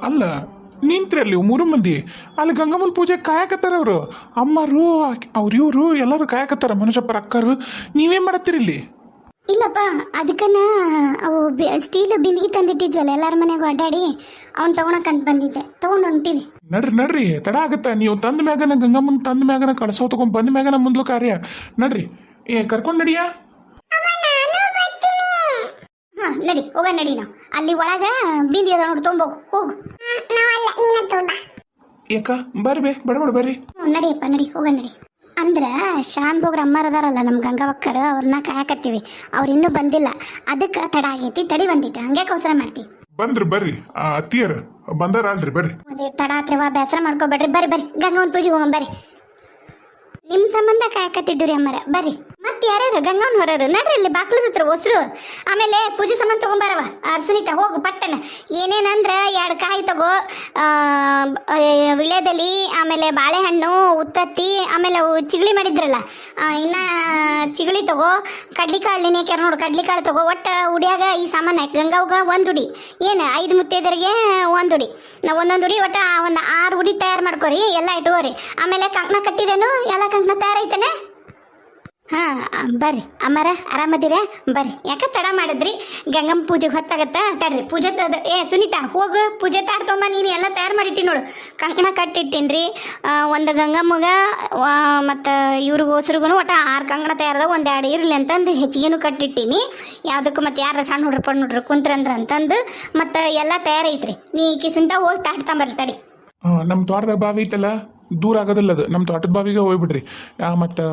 ಅಲ್ಲ ನಿಂತ್ರಿ ಅಲ್ಲಿ ಮೂರು ಮಂದಿ ಅಲ್ಲಿ ಗಂಗಮ್ಮನ ಪೂಜೆ ಕಾಯಕತ್ತಾರ ಅವರು ಅಮ್ಮರು ಇವರು ಎಲ್ಲರೂ ಕಾಯಕತ್ತಾರ ಮನುಷ್ಯಪ್ಪರ ಅಕ್ಕರು. ನೀವೇನ್ ಮಾಡತ್ತೀರಿ ಇಲ್ಲಿ? ಇಲ್ಲಪ್ಪ, ಅದಕ್ಕನ ಅವು ಸ್ಟೀಲ್ ಬಿಂದಿಗೆ ತಂದಿಟ್ಟಿದ್ವಲ್ಲ ಎಲ್ಲಾರ ಮನೆಗೂ ಅಡ್ಡಾಡಿ ಅವ್ನು ತಗೊಳಕಂತ ಬಂದಿದ್ದೆ, ತಗೊಂಡು ಹೊಂಟೀವಿ. ನಡ್ರಿ ತಡ ಆಗತ್ತ. ನೀವು ತಂದ ಮ್ಯಾಗನ ಗಂಗಮ್ಮನ ತಂದ ಮ್ಯಾಗನ ಕಳಸೋ ತಗೊಂಡ್ ಬಂದ ಮ್ಯಾಗನ ಮುಂದ್ಲು ಕಾರ್ಯ. ನಡ್ರಿ ಕರ್ಕೊಂಡ್ ನಡಿಯಾ. ಹಾ ನಡಿ, ಹೋಗ ನಡಿ. ನಾವು ಅಲ್ಲಿ ಒಳಗ ಬಿಂದಿ ಅದ ನೋಡಿ, ತೊಂಬೋಗು ಹೋಗು. ಯಾಕ ಬರ್ಬೇ ಬಡಬಡ ಬರ್ರಿ. ನಡಿಯಪ್ಪ ನಡಿ, ಹೋಗ ನಡಿ. ಅಂದ್ರ ಶಾನ್ ಬೋಗ್ರ ಅಮ್ಮಾರ ಅದಾರಲ್ಲ ನಮ್ಮ ಗಂಗಾವಕ್ಕರ್, ಅವ್ರನ್ನ ಕಾಯಕತ್ತೀವಿ. ಅವ್ರು ಇನ್ನೂ ಬಂದಿಲ್ಲ, ಅದಕ್ಕೆ ತಡ ಆಗೈತಿ. ತಡಿ ಬಂದಿಟ್ಟು ಹಂಗ್ಯಾಕೆ ಅವಸರ ಮಾಡ್ತಿ? ಬಂದ್ರಿ ಬರ್ರಿ, ಅತ್ತಿಯರ್ ಬಂದಾರಲ್ರಿ ಬರ್ರಿ. ಅದೇ ತಡ ಆತ್ರವ, ಬೇಸರ ಮಾಡ್ಕೋಬೇಡ್ರಿ. ಬರ್ರಿ ಬರ್ರಿ, ಗಂಗವನ್ ಪೂಜೆಗೆ ಹೋಗೋಣ ಬರ್ರಿ. ನಿಮ್ಮ ಸಂಬಂಧ ಕಾಯಕತ್ತಿದ್ದುರಿ ಅಮ್ಮಾರ, ಬರ್ರಿ. ಮತ್ತೆ ಯಾರ್ಯಾರು ಗಂಗವನ್ ಹೊರರು ನಡ್ರಿ, ಇಲ್ಲಿ ಬಾಕ್ಲದ ಹತ್ರ ಹೊಸರು. ಆಮೇಲೆ ಪೂಜೆ ಸಂಬಂಧ ತಗೊಂಬಾರವ. ಸುನೀತಾ ಹೋಗು ಪಟ್ಟನ. ಏನೇನಂದ್ರೆ 2 ಕಾಯಿ ತಗೋ, ವಿಳ್ಯದೆಲೆ, ಆಮೇಲೆ ಬಾಳೆಹಣ್ಣು, ಉತ್ತತ್ತಿ, ಆಮೇಲೆ ಚಿಗಳಿ ಮಾಡಿದ್ರಲ್ಲ ಇನ್ನ ಚಿಗಳಿ ತಗೋ. ಕಡ್ಲಿಕಾಳು ನೆನೆಕ್ಯಾರ ನೋಡು, ಕಡ್ಲಿಕಾಳು ತಗೋ. ಒಟ್ಟು ಉಡಿಯಾಗ ಈ ಸಾಮಾನು ಗಂಗಾವ್ಗ 1 ಉಡಿ, ಏನು 5 ಮುತ್ತೈದರಿಗೆ 1 ಉಡಿ, ನಾವು 1 ಉಡಿ, ಒಟ್ಟು ಒಂದು 6 ಉಡಿ ತಯಾರು ಮಾಡ್ಕೋರಿ, ಎಲ್ಲ ಇಟ್ಕೋರಿ. ಆಮೇಲೆ ಕಂಕಣ ಕಟ್ಟಿರೇನು? ಎಲ್ಲ ಕಂಕಣ ತಯಾರೈತೇನೆ? ಹಾಂ ಬರ್ರಿ ಅಮ್ಮಾರ, ಆರಾಮದಿರ? ಬರ್ರಿ. ಯಾಕೆ ತಡ ಮಾಡಿದ್ರಿ? ಗಂಗಮ್ಮ ಪೂಜೆಗೆ ಹೊತ್ತಾಗತ್ತ, ತಡ್ರಿ. ಪೂಜೆ ಸುನೀತಾ ಹೋಗು, ಪೂಜೆ ತಾಡ್ ತೊಂಬ. ನೀನು ಎಲ್ಲ ತಯಾರು ಮಾಡಿಟ್ಟಿ ನೋಡು. ಕಂಕಣ ಕಟ್ಟಿಟ್ಟಿನ್ರಿ, ಒಂದು ಗಂಗಮ್ಮಗ ಮತ್ತು ಇವ್ರಿಗೋಸ್ರಿಗೂ ಒಟ್ಟು 6 ಕಂಕಣ ತಯಾರದ, 1 2 ಇರಲಿ ಅಂತಂದು ಹೆಚ್ಚಿಗೆನೂ ಕಟ್ಟಿಟ್ಟೀನಿ. ಯಾವುದಕ್ಕೂ ಮತ್ತು ಯಾರು ಸಣ್ಣ ಹುಡ್ರು ಪಣ್ಣ ಹುಡ್ರು ಕುಂತ್ರಂದ್ರೆ ಅಂತಂದು ಮತ್ತು ಎಲ್ಲ ತಯಾರೈತ್ರಿ. ನೀ ಕಿಸುಂತ ಹೋಗಿ ತಾಡ್ತಂಬರ್ರಿ. ತಡಿ. ನಮ್ಮ ತೋಟದಾಗ ಬಾವಿ ಐತಲ್ಲ, ದೂರ ಆಗೋದಿಲ್ಲ ಅದು. ನಮ್ಮ ತೋಟದ ಬಾವಿಗೆ ಹೋಗ್ಬಿಡ್ರಿ. ಮತ್ತು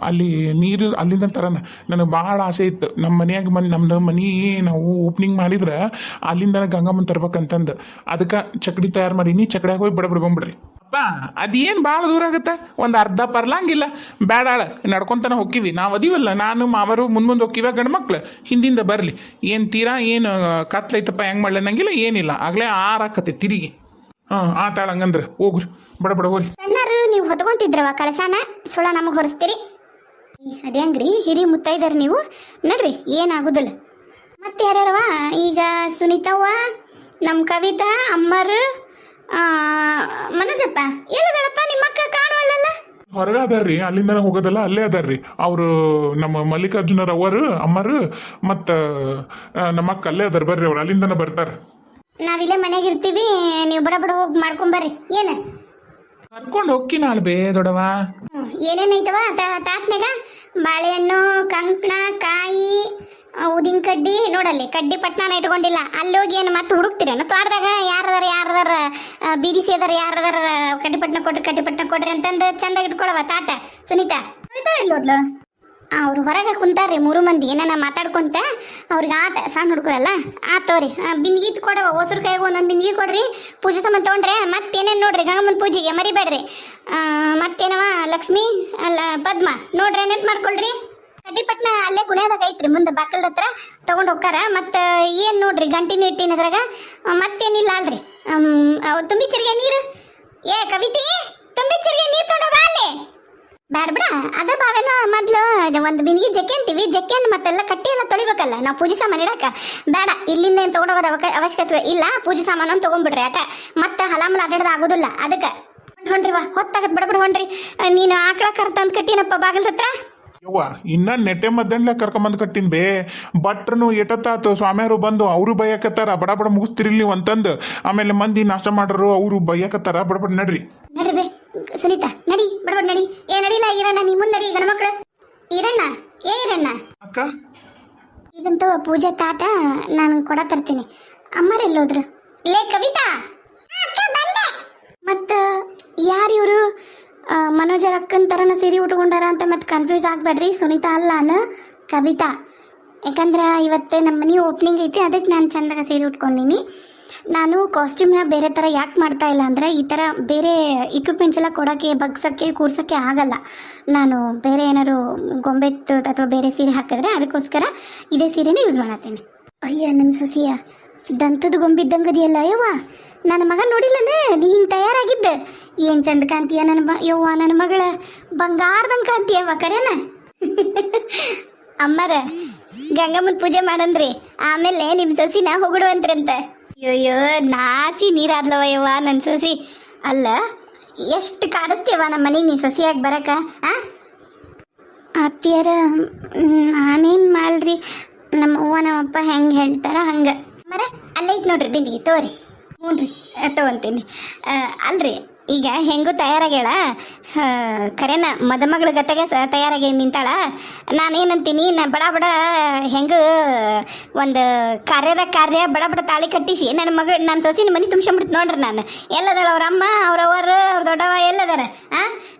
ಅಲ್ಲಿ ನೀರು ಅಲ್ಲಿಂದ ತರನ ನನಗೆ ಭಾಳ ಆಸೆ ಇತ್ತು. ನಮ್ಮ ಮನೆಯಾಗ ನಮ್ದು ಮನೆ ನಾವು ಓಪನಿಂಗ್ ಮಾಡಿದ್ರೆ ಅಲ್ಲಿಂದ ಗಂಗಮ್ಮನ ತರ್ಬೇಕಂತಂದು ಅದಕ್ಕೆ ಚಕಡಿ ತಯಾರು ಮಾಡೀನಿ. ಚಕಡಿಯಾಗ ಹೋಗಿ ಬಂದ್ಬಿಡ್ರಿ. ಅಪ್ಪ ಅದೇನು ಭಾಳ ದೂರ ಆಗುತ್ತೆ, ಒಂದು ಅರ್ಧ ಪರ್ಲಾಂಗಿಲ್ಲ. ಬೇಡ ನಡ್ಕೊತಾನೆ ಹೋಗ್ತೀವಿ ನಾವು. ಅದೀವಲ್ಲ ನಾನು ಮಾವರು ಮುಂದೆ ಹೋಗ್ತೀವ. ಗಂಡು ಮಕ್ಳು ಹಿಂದಿಂದ ಬರಲಿ. ಏನು ತೀರಾ ಏನು ಕತ್ಲೈತಪ್ಪ ಹೆಂಗೆ ಮಾಡ್ಲಿ ಅನ್ನಂಗಿಲ್ಲ, ಏನಿಲ್ಲ. ಆಗಲೇ ಆರಾಕತ್ತೆ ತಿರುಗಿ. ಆತಾಳ ಹಂಗಂದ್ರೆ ಹೋಗ್ರಿ, ಬಡ ಹೋಗ್ರಿ. ಸಣ್ಣರು ನೀವು ಹೊತ್ಕೊಂತಿದ್ರವ ಕಳಸಾನ, ಸುಳ ನಮಗೆ ಹೊರಿಸ್ತೀರಿ. ಅದೇ ಹಂಗ್ರಿ, ಹಿರಿ ಮುತ್ತೈದರ್ ನೀವು. ನಡ್ರಿ, ಏನಾಗುದಿಲ್ಲ. ಮತ್ತೆ ಯಾರ್ಯಾರವ ಈಗ? ಸುನೀತವ್ವ, ನಮ್ಮ ಕವಿತಾ, ಅಮ್ಮರು, ಮನೋಜಪ್ಪ ಎಲ್ಲದಳಪ್ಪ? ನಿಮ್ಮ ಅಕ್ಕ ಕಾಣುವಲ್ಲ? ಹೊರಗೆ ಅದಾರ್ರಿ, ಅಲ್ಲಿಂದನೇ ಹೋಗೋದಲ್ಲ, ಅಲ್ಲೇ ಅದಾರ್ರಿ ಅವರು. ನಮ್ಮ ಮಲ್ಲಿಕಾರ್ಜುನರವರು ಅಮ್ಮರು ಮತ್ತು ನಮ್ಮ ಅಕ್ಕ ಅಲ್ಲೇ ಅದಾರ. ಬರ್ರಿ, ಅವ್ರು ಅಲ್ಲಿಂದನೇ ಬರ್ತಾರೆ. ನಾವಿಲ್ಲೇ ಮನೆಗೆ ಇರ್ತೀವಿ, ನೀವು ಬಡ ಹೋಗಿ ಮಾಡ್ಕೊಂಬರ್ರಿ. ಏನು ಕರ್ಕೊಂಡು ಹೋಗ್ಕಿ ನಾಳೆ ಬೇ ದೊಡವ. ಏನೇನೈತವ ತಾಟ್ನಾಗ? ಬಾಳೆಹಣ್ಣು, ಕಂಕಣ, ಕಾಯಿ, ಉದಿನ ಕಡ್ಡಿ. ನೋಡಲ್ಲಿ ಕಡ್ಡಿ ಪಟ್ನಾನ ಇಟ್ಕೊಂಡಿಲ್ಲ. ಅಲ್ಲಿ ಹೋಗಿ ಏನು ಮತ್ತೆ ಹುಡುಕ್ತೀರೇನು? ತೋಟದಾಗ ಯಾರದಾರ ಬೀದಿ ಸೇದಾರ, ಯಾರದಾರ ಕಡ್ಡಿಪಟ್ನ ಕೊಡ್ರಿ ಅಂತಂದು ಚಂದಾಗಿ ಇಟ್ಕೊಳವ ತಾಟ. ಸುನೀತಾ ಇಲ್ಲೋದ್ಲು? ಅವ್ರು ಹೊರಗೆ ಕುಂತಾರ್ರಿ 3 ಮಂದಿ, ಏನಾನ ಮಾತಾಡ್ಕೊಂತ. ಅವ್ರಿಗೆ ಆಟ ಸಣ್ಣ ಹುಡುಗರಲ್ಲ. ಆತವ್ರಿ, ಬಿಂದಿಗೆ ಕೊಡವ. ಹೊಸರು ಕೈಗೆ 1 ಬಿಂದಿಗೆ ಕೊಡ್ರಿ. ಪೂಜೆ ಸಂಬಂಧ ತೊಗೊಂಡ್ರೆ ಮತ್ತೇನೇನು ನೋಡ್ರಿ, ಗಂಗಮ್ಮನ ಪೂಜೆಗೆ ಮರಿಬೇಡ್ರಿ. ಮತ್ತೇನವ ಲಕ್ಷ್ಮಿ ಅಲ್ಲ ಪದ್ಮ ನೋಡ್ರಿ, ನೆಟ್ ಮಾಡ್ಕೊಳ್ರಿ. ಕಡ್ಡಿಪಟ್ನ ಅಲ್ಲೇ ಕುಣಿಯೋದಾಗ ಐತ್ರಿ, ಮುಂದೆ ಬಾಕಲ್ ಹತ್ರ ತೊಗೊಂಡು ಹೋಗ್ತಾರ. ಮತ್ತು ಏನು ನೋಡ್ರಿ, ಗಂಟಿನ ಇಟ್ಟಿನ ಅದ್ರಾಗ ಮತ್ತೇನಿಲ್ಲ ಅಲ್ರಿ. ತುಂಬಿ ಚಿರಿಗೆ ನೀರು. ಕವಿತೆ, ತುಂಬಿ ಚಿರಿಗೆ ನೀರು ತೊಗೊಂಡೋಗ ಅಲ್ಲಿ. ಬ್ಯಾಡ ಬಿಡ, ಅದ ಬಾವೇನೋ ಮೊದ್ಲು 1 ಬಿಂದಿಗೆ ಜಕ್ಕೆ ಅಂತೀವಿ. ಜಕ್ಕೆಯನ್ನು ಮತ್ತೆಲ್ಲ ಕಟ್ಟಿ ಎಲ್ಲ ತೊಳಿಬೇಕಲ್ಲ ನಾವು ಪೂಜೆ ಸಾಮಾನು ಇಡಕ. ಬೇಡ, ಇಲ್ಲಿಂದ ಏನು ತೊಗೊಂಡೋಗೋದು ಅವಶ್ಯಕತೆ ಇಲ್ಲ. ಪೂಜೆ ಸಾಮಾನು ತೊಗೊಂಡ್ಬಿಡ್ರಿ ಆಟ. ಮತ್ತೆ ಹಲಾಮಲ ಅಡ್ಡಾಡೋದು ಆಗೋದಿಲ್ಲ. ಅದಕ್ಕೆ ಹೊಂಡ್ರಿವಾ, ಹೊತ್ತಾಗತ್ ಬಡ ಹೊಂಡ್ರಿ. ನೀನು ಆಕಳ ಕರ್ತಂದು ಕಟ್ಟಿನಪ್ಪ ಬಾಗಿಲ ಹತ್ರ. ಯವ್ವ ಇನ್ನ ನೆಟ್ಟೆ ಮದ್ದಂಡ್ಲೆ ಕರ್ಕೊಂಬಂದು ಕಟ್ಟಿನ ಬೇ. ಭಟ್ರನು ಎಟತ್ತಾತು, ಸ್ವಾಮಿಯವರು ಬಂದು ಅವರು ಬೈಯಕತ್ತಾರ. ಬಡ ಮುಗಿಸ್ತಿರ್ಲಿ ನೀವು ಅಂತಂದು. ಆಮೇಲೆ ಮಂದಿ ನಾಷ್ಟ ಮಾಡ್ರು, ಅವರು ಬೈಯಕತ್ತಾರ. ಬಡ ನಡ್ರಿ ಬೇ. ಸುನೀತಾ ನಡಿ, ಬಡ ನಡಿ. ನಡಿಲ್ಲ ಈರಣ್ಣ, ನೀ ಮುಂದೆ ನಡಿ. ಗಣಮಕ್ಳು ಈರಣ್ಣ, ಈರಣ್ಣ ಅಕ್ಕ, ಇದಂತೂ ಪೂಜೆ ತಾಟ ನಾನು ಕೊಡ ತರ್ತೀನಿ. ಅಮ್ಮರೆಲ್ಲೋದ್ರು? ಲೇ ಕವಿತಾ, ಮತ್ತ ಯಾರಿವರು? ಮನೋಜರ ಅಕ್ಕನ ಥರನ ಸೀರೆ ಉಟ್ಕೊಂಡಾರ ಅಂತ ಮತ್ತೆ ಕನ್ಫ್ಯೂಸ್ ಆಗಬೇಡ್ರಿ. ಸುನೀತಾ ಅಲ್ಲ, ಕವಿತಾ. ಯಾಕಂದ್ರೆ ಇವತ್ತು ನಮ್ಮ ಮನೆ ಓಪನಿಂಗ್ ಐತಿ, ಅದಕ್ಕೆ ನಾನು ಚಂದಾಗ ಸೀರೆ ಉಟ್ಕೊಂಡೀನಿ. ನಾನು ಕಾಸ್ಟ್ಯೂಮ್ನ ಬೇರೆ ಥರ ಯಾಕೆ ಮಾಡ್ತಾ ಇಲ್ಲ ಅಂದರೆ, ಈ ಥರ ಬೇರೆ ಇಕ್ವಿಪ್ಮೆಂಟ್ಸ್ ಎಲ್ಲ ಕೊಡೋಕ್ಕೆ, ಬಗ್ಸೋಕ್ಕೆ, ಕೂರ್ಸೋಕ್ಕೆ ಆಗಲ್ಲ. ನಾನು ಬೇರೆ ಏನಾದ್ರು ಗೊಂಬೆತ್ತು ಅಥವಾ ಬೇರೆ ಸೀರೆ ಹಾಕಿದ್ರೆ ಅದಕ್ಕೋಸ್ಕರ ಇದೇ ಸೀರೆನೇ ಯೂಸ್ ಮಾಡತ್ತೀನಿ. ಅಯ್ಯ ನನ್ನ ಸೊಸಿಯ ದಂತದ ಗೊಂಬಿದ್ದಂಗದಿಯಲ್ಲ ಯವ್ವ. ನನ್ನ ಮಗ ನೋಡಿಲ್ಲಂದ್ರೆ ನೀ ಹಿಂಗೆ ತಯಾರಾಗಿದ್ದೆ. ಏನು ಚಂದ ಕಾಂತೀಯ ಯವ್ವ, ನನ್ನ ಮಗಳ ಬಂಗಾರದಂಗೆ ಕಾಂತೀಯವ್ವ. ಕರೇನ ಅಮ್ಮರ ಗಂಗಮ್ಮನ ಪೂಜೆ ಮಾಡಂದ್ರಿ, ಆಮೇಲೆ ನಿಮ್ಮ ಸೊಸಿನ ಹೊಗಡುವಂತ್ರಂತೆ. ಅಯ್ಯೋ ನಾಚಿ ನೀರಾದ್ಲವ ಯವ್ವ ನನ್ನ ಸೊಸಿ. ಅಲ್ಲ ಎಷ್ಟು ಕಾಡಿಸ್ತೀವ ನಮ್ಮ ಮನೆಗೆ ನೀ ಸೊಸಿಯಾಗಿ ಬರಕ ಆ ಅತ್ತಿಯರ ನಾನೇನು ಮಾಡ್ರಿ, ನಮ್ಮ ಅವ್ವ ನಮ್ಮಪ್ಪ ಹೆಂಗೆ ಹೇಳ್ತಾರ ಹಂಗೆ ಮರ ಅಲ್ಲೇ ಐತೆ ನೋಡ್ರಿ ಬಿಂದಿಗೆ ತೋರಿ. ಹ್ಞೂ ರೀ ತೊಗೊಂತೀನಿ. ಅಲ್ರಿ ಈಗ ಹೆಂಗೂ ತಯಾರಾಗ್ಯಾಳ, ಖರೇನ ಮದುಮಗಳ ಗತೆಗೆ ತಯಾರಾಗಿ ನಿಂತಾಳ. ನಾನೇನಂತೀನಿ, ಬಡ ಬಡ ಹೆಂಗೆ ಒಂದು ಕಾರ್ಯ ಬಡ ಬಡ ತಾಳಿ ಕಟ್ಟಿಸಿ ನನ್ನ ಸೊಸಿನ ಮನೆ ತುಂಬ್ಕೊಂಬಿಡ್ತು ನೋಡ್ರಿ. ನಾನು ಎಲ್ಲದಾಳ ಅವ್ರ ಅಮ್ಮ ಅವ್ರವರು ಅವ್ರ ದೊಡ್ಡವ ಎಲ್ಲದಾರ.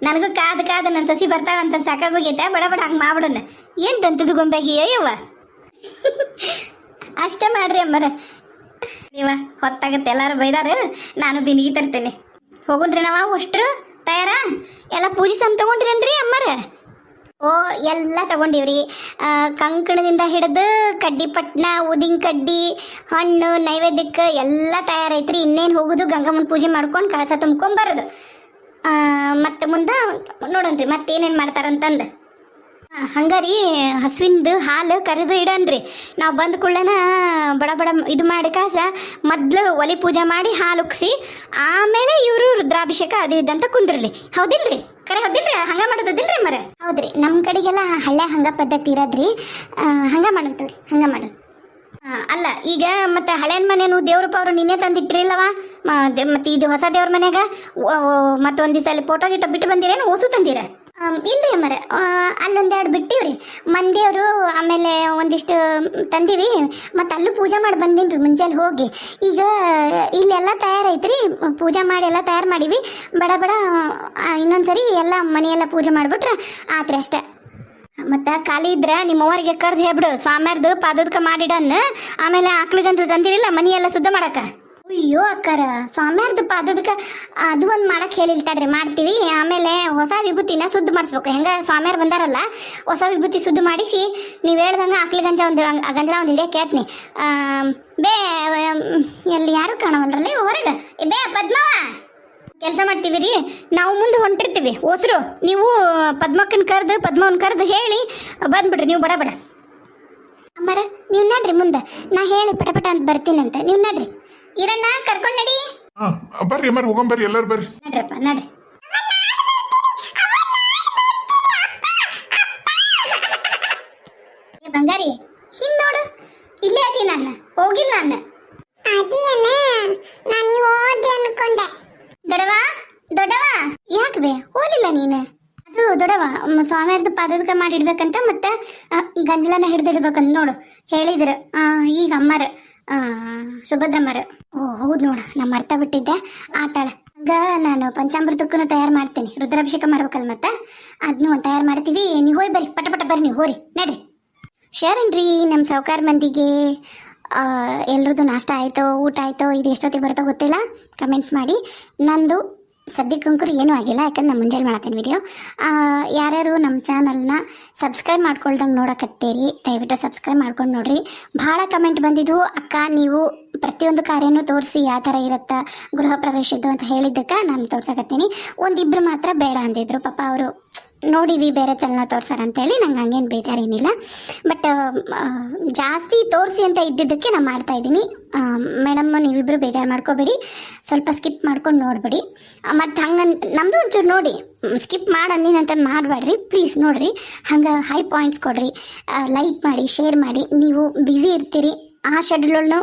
ನನಗೂ ಕಾದು ನನ್ನ ಸೊಸಿ ಬರ್ತಾಳಂತ ಸಾಕಾಗೋಗೈತೆ. ಬಡ ಬಡ ಹಂಗೆ ಮಾಡ್ಬಿಡೋಣ. ಏನು ತಂತದು ಗೊಂಬೆಗಿ ಅಯ್ಯವ್ವ ಅಷ್ಟೇ ಮಾಡ್ರಿ ಅಮ್ಮರ. ಇವ ಹೊತ್ತಾಗತ್ತೆ, ಎಲ್ಲರೂ ಬೈದಾರ. ನಾನು ಬಿನಿಗೆ ತರ್ತೇನೆ. ಹೋಗುಣ್ರಿ ನಾವು ಅಷ್ಟ್ರು ತಯಾರ ಎಲ್ಲ ಪೂಜೆ ಸಮ್ ತಗೊಂಡ್ರೇನ್ರಿ ಅಮ್ಮರ? ಓ ಎಲ್ಲ ತಗೊಂಡಿವ್ರಿ. ಕಂಕಣದಿಂದ ಹಿಡಿದು ಕಡ್ಡಿ ಪಟ್ನ, ಉದಿನ ಕಡ್ಡಿ, ಹಣ್ಣು, ನೈವೇದ್ಯಕ್ಕೆ ಎಲ್ಲ ತಯಾರೈತ್ರಿ. ಇನ್ನೇನು ಹೋಗೋದು ಗಂಗಮ್ಮನ ಪೂಜೆ ಮಾಡ್ಕೊಂಡು ಕಳಸ ತುಂಬ್ಕೊಂಬರೋದು. ಮತ್ತು ಮುಂದೆ ನೋಡೋಣ್ರಿ ಮತ್ತೇನೇನು ಮಾಡ್ತಾರಂತಂದು. ಹಂಗಾರಿ ಹಸುವಿಂದು ಹಾಲು ಕರೆದು ಇಡನ್ರಿ. ನಾವು ಬಂದ ಕೂಡಲೇನ ಬಡ ಬಡ ಇದು ಮಾಡಿ ಕಾಸ ಮೊದಲು ಒಲೆ ಪೂಜೆ ಮಾಡಿ ಹಾಲು ಉಕ್ಸಿ ಆಮೇಲೆ ಇವರು ರುದ್ರಾಭಿಷೇಕ ಅದು ಇದಂತ ಕುಂದ್ರಲಿ. ಹೌದಿಲ್ರಿ? ಕರೆ ಹೌದಿಲ್ರಿ? ಹಂಗ ಮಾಡೋದಿಲ್ರಿ ಮರ? ಹೌದ್ರಿ, ನಮ್ಮ ಕಡೆಗೆಲ್ಲ ಹಳ್ಳೆ ಹಂಗ ಪದ್ಧತಿ ಇರೋದ್ರಿ. ಹಂಗ ಮಾಡಂತವ್ರಿ, ಹಂಗ ಮಾಡೋದು. ಅಲ್ಲ ಈಗ ಮತ್ತೆ ಹಳೆಯ ಮನೇನು ದೇವ್ರ ಪವ್ರು ನಿನ್ನೆ ತಂದಿಟ್ರಿಲ್ಲವ? ಮತ್ತೆ ಇದು ಹೊಸ ದೇವ್ರ ಮನ್ಯಾಗ ಮತ್ತೊಂದು ದಿವಸ ಅಲ್ಲಿ ಫೋಟೋ ಗಿಟೋ ಬಿಟ್ಟು ಬಂದಿರೇನು? ಓಸು ತಂದಿರ? ಇಲ್ರಿ ಅಮ್ಮರ, ಅಲ್ಲೊಂದೆರಡು ಬಿಟ್ಟಿವ್ರಿ ಮಂದಿಯವರು. ಆಮೇಲೆ ಒಂದಿಷ್ಟು ತಂದೀವಿ. ಮತ್ತು ಅಲ್ಲೂ ಪೂಜೆ ಮಾಡಿ ಬಂದೀನಿ ರೀ ಮುಂಜಾನೆ ಹೋಗಿ. ಈಗ ಇಲ್ಲೆಲ್ಲ ತಯಾರೈತ್ರಿ, ಪೂಜೆ ಮಾಡಿ ಎಲ್ಲ ತಯಾರು ಮಾಡೀವಿ. ಬಡ ಬಡ ಇನ್ನೊಂದ್ಸರಿ ಎಲ್ಲ ಮನೆಯೆಲ್ಲ ಪೂಜೆ ಮಾಡಿಬಿಟ್ರೆ ಆತ್ರಿ ಅಷ್ಟೇ. ಮತ್ತು ಖಾಲಿ ಇದ್ರೆ ನಿಮ್ಮವ್ವರಿಗೆ ಕರ್ದು ಹೇಳ್ಬಿಡು, ಸ್ವಾಮ್ಯಾರ್ದು ಪಾದೋದಕ ಮಾಡಿಡನ್ನ. ಆಮೇಲೆ ಆಕ್ಳಿಗಂತ ತಂದಿರಿಲ್ಲ ಮನೆಯೆಲ್ಲ ಶುದ್ಧ ಮಾಡಕ್ಕೆ. ಅಯ್ಯೋ ಅಕ್ಕಾರ, ಸ್ವಾಮ್ಯಾರ್ದು ಪಾದೋದಕ ಅದು ಒಂದು ಮಾಡಕ್ಕೆ ಹೇಳಿಲ್ತಾಡ್ರಿ, ಮಾಡ್ತೀವಿ. ಆಮೇಲೆ ಹೊಸ ವಿಭೂತಿನ ಶುದ್ಧ ಮಾಡಿಸ್ಬೇಕು. ಹೆಂಗೆ ಸ್ವಾಮ್ಯಾರು ಬಂದಾರಲ್ಲ, ಹೊಸ ವಿಭೂತಿ ಶುದ್ಧ ಮಾಡಿಸಿ ನೀವು ಹೇಳ್ದಂಗೆ ಆಕ್ಳಿ ಗಂಜಲ ಒಂದು ಹಿಡಿಯೋಕೆ ಹೇಳ್ತೀನಿ. ಬೇ ಎಲ್ಲಿ ಯಾರು ಕಾಣವಲ್ರಲ್ಲಿ ಹೊರಗೆ. ಬೇ ಪದ್ಮವ ಕೆಲಸ ಮಾಡ್ತೀವಿ ರೀ ನಾವು, ಮುಂದೆ ಹೊಂಟಿರ್ತೀವಿ ಹೊಸರು. ನೀವು ಪದ್ಮವನ್ ಕರೆದು ಹೇಳಿ ಬಂದ್ಬಿಡ್ರಿ ನೀವು ಬಡ ಬಡ. ಅಮ್ಮರ ನೀವು ನಡ್ರಿ ಮುಂದೆ, ನಾ ಹೇಳಿ ಪಟಪಟ ಅಂತ ಬರ್ತೀನಂತ. ನೀವು ನಡ್ರಿ, ಇರಣ್ಣ ಕರ್ಕೊಂಡು ನಡಿ. ಬರ್ರಿ ಅಮ್ಮರ, ಹೋಗಂಬರ್ರಿ ಎಲ್ಲರೂ ಬರ್ರಿ. ನಡ್ರಪ್ಪ ನಡ್ರಿ. ಬಂಗಾರಿ ಹಿಂಗ್ ನೋಡು, ಇಲ್ಲೇ ಅದಿ. ನಾನು ಹೋಗಿಲ್ಲ. ನಾನು ಓದಿ ಅನ್ಕೊಂಡೆ. ದೊಡವ ಯಾಕೆ ಬೇ ಹೋಲಿಲ್ಲ ನೀನು? ಅದು ದೊಡವ ಸ್ವಾಮಿಯರ್ದು ಪಾದಕ ಮಾಡಿಡ್ಬೇಕಂತ, ಮತ್ತೆ ಗಂಜಲನ ಹಿಡ್ದಿಡ್ಬೇಕಂತ ನೋಡು ಹೇಳಿದ್ರು ಈಗ ಅಮ್ಮರ, ಸುಭದ್ರಮ್ಮರು. ಓ ಹೌದು ನೋಡು, ನಾ ಮರ್ತಾ ಬಿಟ್ಟಿದ್ದೆ. ಆತಾಳ ಹಂಗ ನಾನು ಪಂಚಾಮೃತಕ್ಕೂ ತಯಾರು ಮಾಡ್ತೀನಿ. ರುದ್ರಾಭಿಷೇಕ ಮಾಡ್ಬೇಕಲ್ಲ, ಮತ್ತೆ ಅದನ್ನು ಒಂದು ತಯಾರು ಮಾಡ್ತೀವಿ. ನೀವು ಹೋಗಿ ಬರ್ರಿ, ಪಟ ಬರ್ರಿ, ನೀವು ಹೋರಿ ನಡ್ರಿ. ಶರಣ್ರಿ ನಮ್ಮ ಸಾವುಕಾರ ಮಂದಿಗೆ ಎಲ್ರದ್ದು ನಾಷ್ಟ ಆಯಿತೋ, ಊಟ ಆಯಿತೋ, ಇದು ಎಷ್ಟೊತ್ತಿಗೆ ಬರ್ತೋ ಗೊತ್ತಿಲ್ಲ, ಕಮೆಂಟ್ ಮಾಡಿ. ನಂದು ಸದ್ಯಕ್ಕಂಕರು ಏನೂ ಆಗಿಲ್ಲ, ಯಾಕಂದ್ರೆ ನಾನು ಮುಂಜಾನೆ ಮಾಡತ್ತೀನಿ ವಿಡಿಯೋ. ಯಾರ್ಯಾರು ನಮ್ಮ ಚಾನಲ್ನ ಸಬ್ಸ್ಕ್ರೈಬ್ ಮಾಡ್ಕೊಳ್ದಂಗೆ ನೋಡಕತ್ತೀರಿ, ದಯವಿಟ್ಟು ಸಬ್ಸ್ಕ್ರೈಬ್ ಮಾಡ್ಕೊಂಡು ನೋಡ್ರಿ. ಭಾಳ ಕಮೆಂಟ್ ಬಂದಿದ್ವು, ಅಕ್ಕ ನೀವು ಪ್ರತಿಯೊಂದು ಕಾರ್ಯನೂ ತೋರಿಸಿ ಯಾವ ಥರ ಇರುತ್ತೆ ಗೃಹ ಪ್ರವೇಶದ್ದು ಅಂತ ಹೇಳಿದ್ದಕ್ಕೆ ನಾನು ತೋರ್ಸಕತ್ತೀನಿ. ಒಂದಿಬ್ಬರು ಮಾತ್ರ ಬೇಡ ಅಂದಿದ್ರು. ಪಾಪ ಅವರು ನೋಡಿವಿ ಬೇರೆ ಚಾನಲ್ ತೋರ್ಸಾರ ಅಂತೇಳಿ, ನಂಗೆ ಹಂಗೇನು ಬೇಜಾರೇನಿಲ್ಲ. ಬಟ್ ಜಾಸ್ತಿ ತೋರಿಸಿ ಅಂತ ಇದ್ದಿದ್ದಕ್ಕೆ ನಾನು ಮಾಡ್ತಾಯಿದ್ದೀನಿ. ಮೇಡಮ್ ನೀವಿಬ್ಬರು ಬೇಜಾರು ಮಾಡ್ಕೋಬೇಡಿ, ಸ್ವಲ್ಪ ಸ್ಕಿಪ್ ಮಾಡ್ಕೊಂಡು ನೋಡಿಬಿಡಿ. ಮತ್ತು ಹಂಗೆ ನಮ್ಮದು ಒಂಚೂರು ನೋಡಿ, ಸ್ಕಿಪ್ ಮಾಡಂತ ಮಾಡಬೇಡ್ರಿ ಪ್ಲೀಸ್. ನೋಡಿರಿ, ಹಂಗೆ ಹೈ ಪಾಯಿಂಟ್ಸ್ ಕೊಡ್ರಿ, ಲೈಕ್ ಮಾಡಿ, ಶೇರ್ ಮಾಡಿ. ನೀವು ಬ್ಯುಸಿ ಇರ್ತೀರಿ, ಆ ಶೆಡ್ಯೂಲ್ನ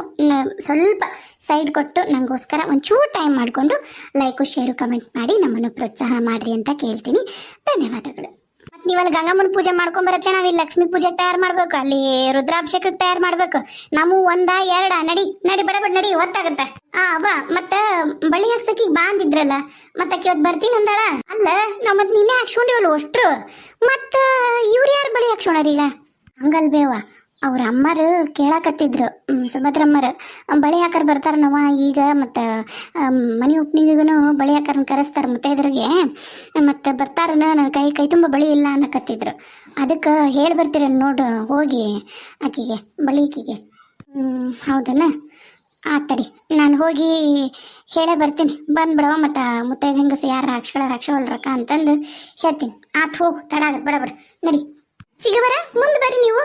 ಸ್ವಲ್ಪ ಸೈಡ್ ಕೊಟ್ಟು ನನಗೋಸ್ಕರ ಒಂಚೂರು ಟೈಮ್ ಮಾಡಿಕೊಂಡು ಲೈಕು ಶೇರು ಕಮೆಂಟ್ ಮಾಡಿ ನಮ್ಮನ್ನು ಪ್ರೋತ್ಸಾಹ ಮಾಡಿರಿ ಅಂತ ಕೇಳ್ತೀನಿ. ಧನ್ಯವಾದಗಳು. ಮತ್ತು ನೀವಲ್ಲಿ ಗಂಗಮ್ಮನ ಪೂಜೆ ಮಾಡ್ಕೊಂಬರತ್ತೆ, ನಾವಿಲ್ಲಿ ಲಕ್ಷ್ಮೀ ಪೂಜೆಗೆ ತಯಾರು ಮಾಡಬೇಕು, ಅಲ್ಲಿ ರುದ್ರಾಭಿಷೇಕಕ್ಕೆ ತಯಾರು ಮಾಡಬೇಕು. ನಾವು 1 2 ನಡಿ ಬಡ ನಡಿ, ಹೊತ್ತಾಗತ್ತೆ. ಬಾ. ಮತ್ತು ಬಳಿ ಹಾಕ್ಸಕ್ಕೆ ಬಾ ಅಂದಿದ್ರಲ್ಲ, ಮತ್ತೆ ಇವತ್ತು ಬರ್ತೀನಿ ಅಂದಾಳ. ಅಲ್ಲ ನಾವು ಮತ್ತೆ ನಿನ್ನೆ ಹಾಕ್ಸ್ಕೊಂಡಿವಲ್ಲ ಅಷ್ಟ್ರು, ಮತ್ತು ಇವ್ರು ಯಾರು ಬಳಿ ಹಾಕ್ಸೋಣರೀಗ? ಹಂಗಲ್ಬೇವ, ಅವ್ರ ಅಮ್ಮರು ಕೇಳಕತ್ತಿದ್ರು, ಸುಭದ್ರಮ್ಮರು ಬಳಿ ಹಾಕರ್ ಬರ್ತಾರೆ ನಾವು ಈಗ. ಮತ್ತು ಮನೆ ಓಪನಿಂಗಿಗೂ ಬಳಿ ಹಾಕರನ್ನ ಕರೆಸ್ತಾರೆ ಮುತ್ತೈದರಿಗೆ, ಮತ್ತು ಬರ್ತಾರ. ನನ್ನ ಕೈ ತುಂಬ ಬಳಿ ಇಲ್ಲ ಅನ್ನಕತ್ತಿದ್ರು. ಅದಕ್ಕೆ ಹೇಳಿ ಬರ್ತೀರ ನೋಡು, ಹೋಗಿ ಆಕಿಗೆ ಬಳಿಕಿಗೆ. ಹೌದನ? ಆತಡಿ, ನಾನು ಹೋಗಿ ಹೇಳೇ ಬರ್ತೀನಿ. ಬಂದ್ಬಿಡವ, ಮತ್ತು ಮುತ್ತೈದ ಹೆಂಗಸ ಯಾರು ಹಾಕ್ಸೋವಲ್ರಕ್ಕ ಅಂತಂದು ಹೇಳ್ತೀನಿ. ಆತು ಹೋಗು, ತಡ ಆಗತ್ತೆ, ಬಡ ನಡಿ. ಸಿಗಬರ ಮುಂದೆ ಬರ್ರಿ ನೀವು.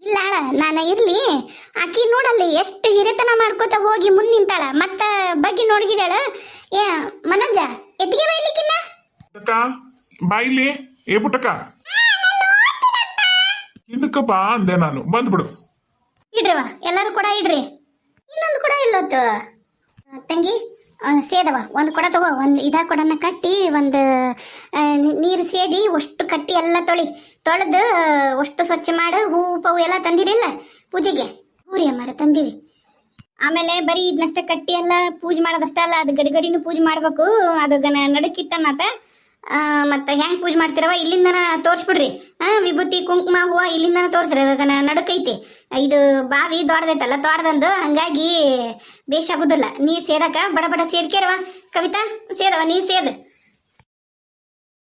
ಇಲ್ಲ ನಾನು ಇರ್ಲಿ ಆಕಿ ನೋಡಲ್ಲಿ ಎಷ್ಟು ಹಿರಿತನ ಮಾಡ್ಕೋತ ಹೋಗಿ ಮುಂದೆ ನಿಂತಾಳ ಮತ್ತ ಬಗ್ಗೆ ನೋಡ್ಗಿಡಾಳ ಏ ಮನೋಜ ಎತ್ತಿಗೆ ಬೈಲಿಕ್ಕಿನ್ನ ಅಕ್ಕ ಬಾಯಿಲಿ ಏ ಪುಟ್ಟಕ್ಕ ಇದಕ್ಕ ಬಾ ಅಂದೆ ನಾನು ಬಂದ್ಬಿಡು. ಇಡ್ರವ ಎಲ್ಲರೂ ಕೂಡ ಇಡ್ರಿ ಇನ್ನೊಂದು ಕೂಡ ಇಲ್ಲೋತು ತಂಗಿ ಸೇದವ ಒಂದು ಕೊಡ ತಗೋ ಒಂದು ಇದಾ ಕೊಡನ ಕಟ್ಟಿ ಒಂದು ನೀರು ಸೇದಿ ಅಷ್ಟು ಕಟ್ಟಿ ಎಲ್ಲ ತೊಳೆದು ಅಷ್ಟು ಸ್ವಚ್ಛ ಮಾಡು ಹೂವು ಪವು ಎಲ್ಲ ತಂದಿರಿಲ್ಲ ಪೂಜೆಗೆ ಹೂರಿ ಅಮ್ಮಾರ ತಂದೀವಿ. ಆಮೇಲೆ ಬರೀ ಇದನ್ನಷ್ಟೇ ಕಟ್ಟಿ ಎಲ್ಲ ಪೂಜೆ ಮಾಡೋದಷ್ಟೇ ಅಲ್ಲ ಅದು ಗಡಿಗಡಿನೂ ಪೂಜೆ ಮಾಡ್ಬೇಕು. ಅದು ನಡಕಿಟ್ಟನಾತ ಮತ್ತು ಹೆಂಗೆ ಪೂಜೆ ಮಾಡ್ತಿರವ ಇಲ್ಲಿಂದನ ತೋರಿಸ್ಬಿಡ್ರಿ. ವಿಭೂತಿ ಕುಂಕುಮ ಹೂವು ಇಲ್ಲಿಂದನ ತೋರಿಸ್ರಿ. ಅದಕ್ಕೆ ನಡಕೈತಿ ಇದು ಬಾವಿ ದೊಡ್ಡದೈತಲ್ಲ ದೊಡ್ಡದಂದು ಹಂಗಾಗಿ ಬೇಷಾಗೋದಿಲ್ಲ. ನೀರು ಸೇದಕ ಬಡ ಬಡ ಸೇದ್ಕೇರವ ಕವಿತಾ ಸೇದವ ನೀರು ಸೇದು